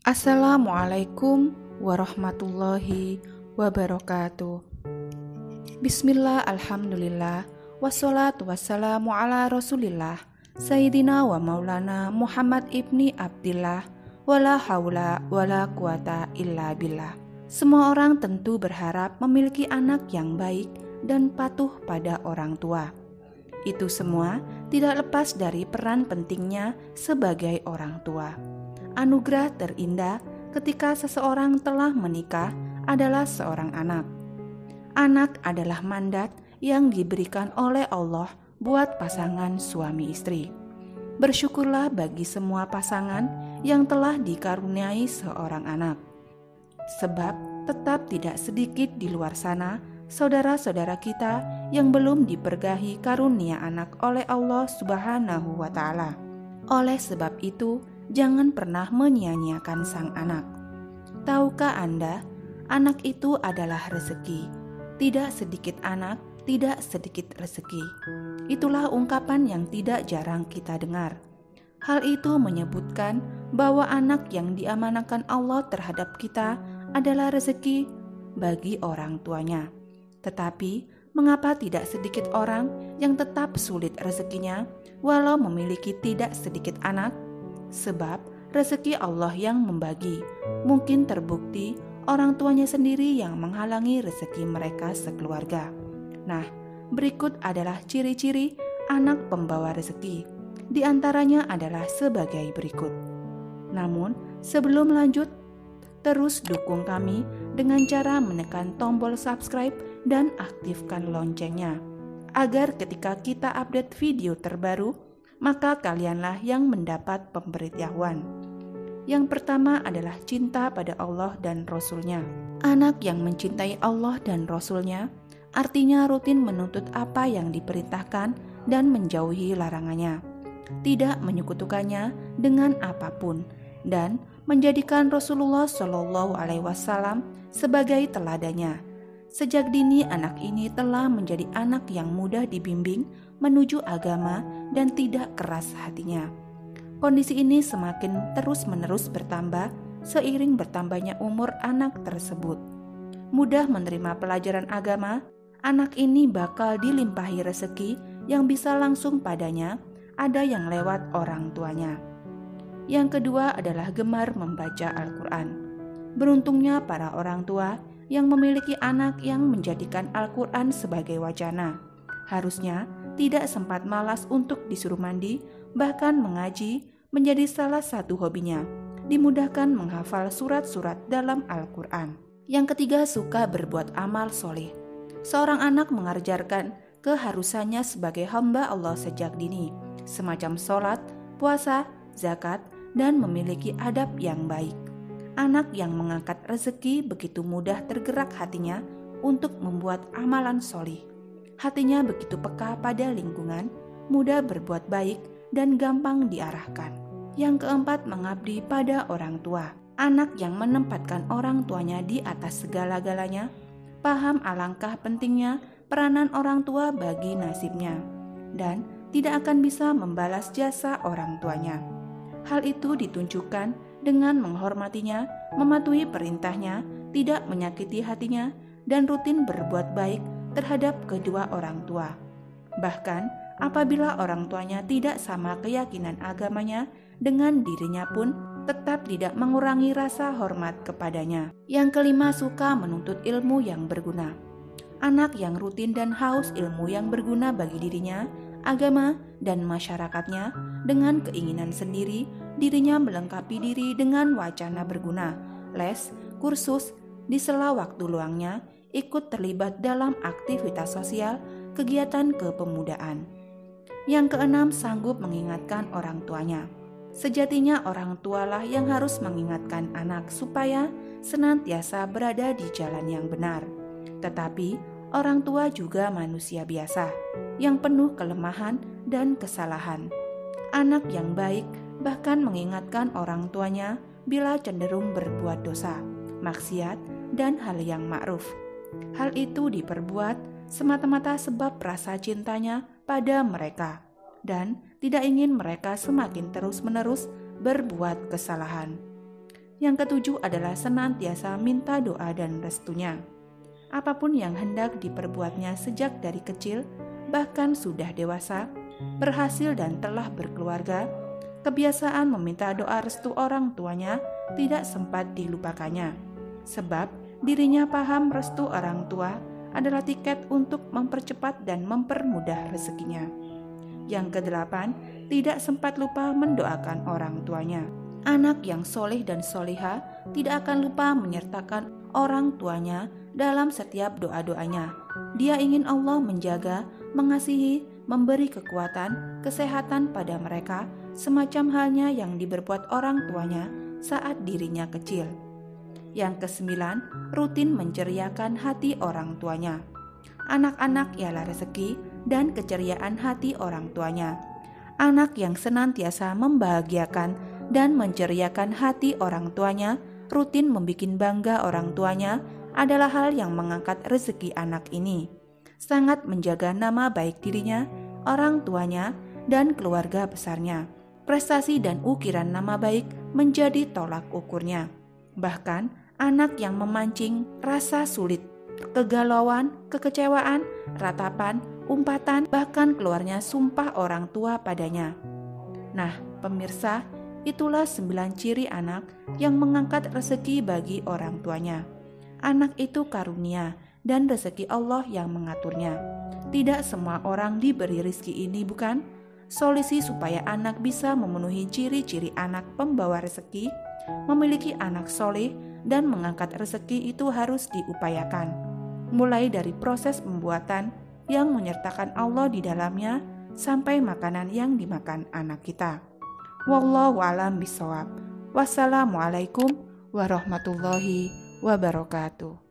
Assalamualaikum warahmatullahi wabarakatuh. Bismillah, alhamdulillah, wassalatu wassalamu ala rasulillah, Sayyidina wa maulana Muhammad ibni Abdillah, wala haula wala quwata illa billah. Semua orang tentu berharap memiliki anak yang baik dan patuh pada orang tua. Itu semua tidak lepas dari peran pentingnya sebagai orang tua. Anugerah terindah ketika seseorang telah menikah adalah seorang anak. Anak adalah mandat yang diberikan oleh Allah buat pasangan suami istri. Bersyukurlah bagi semua pasangan yang telah dikaruniai seorang anak. Sebab tetap tidak sedikit di luar sana saudara-saudara kita yang belum diberkahi karunia anak oleh Allah Subhanahu wa Ta'ala. Oleh sebab itu, jangan pernah menyia-nyiakan sang anak. Tahukah Anda, anak itu adalah rezeki. Tidak sedikit anak, tidak sedikit rezeki. Itulah ungkapan yang tidak jarang kita dengar. Hal itu menyebutkan bahwa anak yang diamanahkan Allah terhadap kita adalah rezeki bagi orang tuanya. Tetapi, mengapa tidak sedikit orang yang tetap sulit rezekinya walau memiliki tidak sedikit anak? Sebab rezeki Allah yang membagi. Mungkin terbukti orang tuanya sendiri yang menghalangi rezeki mereka sekeluarga. Nah, berikut adalah ciri-ciri anak pembawa rezeki. Di antaranya adalah sebagai berikut. Namun, sebelum lanjut, terus dukung kami dengan cara menekan tombol subscribe dan aktifkan loncengnya, agar ketika kita update video terbaru, maka kalianlah yang mendapat pemberitahuan. Yang pertama adalah cinta pada Allah dan Rasul-Nya. Anak yang mencintai Allah dan Rasul-Nya artinya rutin menuntut apa yang diperintahkan dan menjauhi larangannya, tidak menyekutukannya dengan apapun, dan menjadikan Rasulullah SAW sebagai teladannya. Sejak dini anak ini telah menjadi anak yang mudah dibimbing menuju agama dan tidak keras hatinya. Kondisi ini semakin terus-menerus bertambah seiring bertambahnya umur anak tersebut. Mudah menerima pelajaran agama, anak ini bakal dilimpahi rezeki yang bisa langsung padanya, ada yang lewat orang tuanya. Yang kedua adalah gemar membaca Al-Quran. Beruntungnya para orang tua yang memiliki anak yang menjadikan Al-Quran sebagai wacana. Harusnya tidak sempat malas untuk disuruh mandi, bahkan mengaji menjadi salah satu hobinya. Dimudahkan menghafal surat-surat dalam Al-Quran. Yang ketiga, suka berbuat amal soleh. Seorang anak mengajarkan keharusannya sebagai hamba Allah sejak dini, semacam sholat, puasa, zakat, dan memiliki adab yang baik. Anak yang mengangkat rezeki begitu mudah tergerak hatinya untuk membuat amalan soleh. Hatinya begitu peka pada lingkungan, mudah berbuat baik, dan gampang diarahkan. Yang keempat, mengabdi pada orang tua. Anak yang menempatkan orang tuanya di atas segala-galanya, paham alangkah pentingnya peranan orang tua bagi nasibnya, dan tidak akan bisa membalas jasa orang tuanya. Hal itu ditunjukkan dengan menghormatinya, mematuhi perintahnya, tidak menyakiti hatinya, dan rutin berbuat baik terhadap kedua orang tua. Bahkan apabila orang tuanya tidak sama keyakinan agamanya dengan dirinya pun, tetap tidak mengurangi rasa hormat kepadanya. Yang kelima, suka menuntut ilmu yang berguna. Anak yang rutin dan haus ilmu yang berguna bagi dirinya, agama, dan masyarakatnya, dengan keinginan sendiri, dirinya melengkapi diri dengan wacana berguna, les, kursus, di sela waktu luangnya, ikut terlibat dalam aktivitas sosial, kegiatan kepemudaan. Yang keenam, sanggup mengingatkan orang tuanya. Sejatinya orang tualah yang harus mengingatkan anak supaya senantiasa berada di jalan yang benar. Tetapi orang tua juga manusia biasa, yang penuh kelemahan dan kesalahan. Anak yang baik bahkan mengingatkan orang tuanya bila cenderung berbuat dosa, maksiat, dan hal yang ma'ruf. Hal itu diperbuat semata-mata sebab rasa cintanya pada mereka, dan tidak ingin mereka semakin terus-menerus berbuat kesalahan. Yang ketujuh adalah senantiasa minta doa dan restunya. Apapun yang hendak diperbuatnya sejak dari kecil, bahkan sudah dewasa, berhasil dan telah berkeluarga, kebiasaan meminta doa restu orang tuanya tidak sempat dilupakannya. Sebab dirinya paham restu orang tua adalah tiket untuk mempercepat dan mempermudah rezekinya. Yang kedelapan, tidak sempat lupa mendoakan orang tuanya. Anak yang soleh dan soleha tidak akan lupa menyertakan orang tuanya dalam setiap doa-doanya. Dia ingin Allah menjaga, mengasihi, memberi kekuatan, kesehatan pada mereka, semacam halnya yang diberbuat orang tuanya saat dirinya kecil. Yang kesembilan, rutin menceriakan hati orang tuanya. Anak-anak ialah rezeki dan keceriaan hati orang tuanya. Anak yang senantiasa membahagiakan dan menceriakan hati orang tuanya, rutin membuat bangga orang tuanya, adalah hal yang mengangkat rezeki anak ini. Sangat menjaga nama baik dirinya, orang tuanya, dan keluarga besarnya. Prestasi dan ukiran nama baik menjadi tolak ukurnya. Bahkan, anak yang memancing rasa sulit, kegalauan, kekecewaan, ratapan, umpatan, bahkan keluarnya sumpah orang tua padanya. Nah, pemirsa, itulah 9 ciri anak yang mengangkat rezeki bagi orang tuanya. Anak itu karunia dan rezeki Allah yang mengaturnya. Tidak semua orang diberi rezeki ini, bukan? Solusi supaya anak bisa memenuhi ciri-ciri anak pembawa rezeki, memiliki anak soleh, dan mengangkat rezeki itu harus diupayakan. Mulai dari proses pembuatan yang menyertakan Allah di dalamnya, sampai makanan yang dimakan anak kita. Wallahu a'lam bishawab. Wassalamualaikum warahmatullahi wabarakatuh.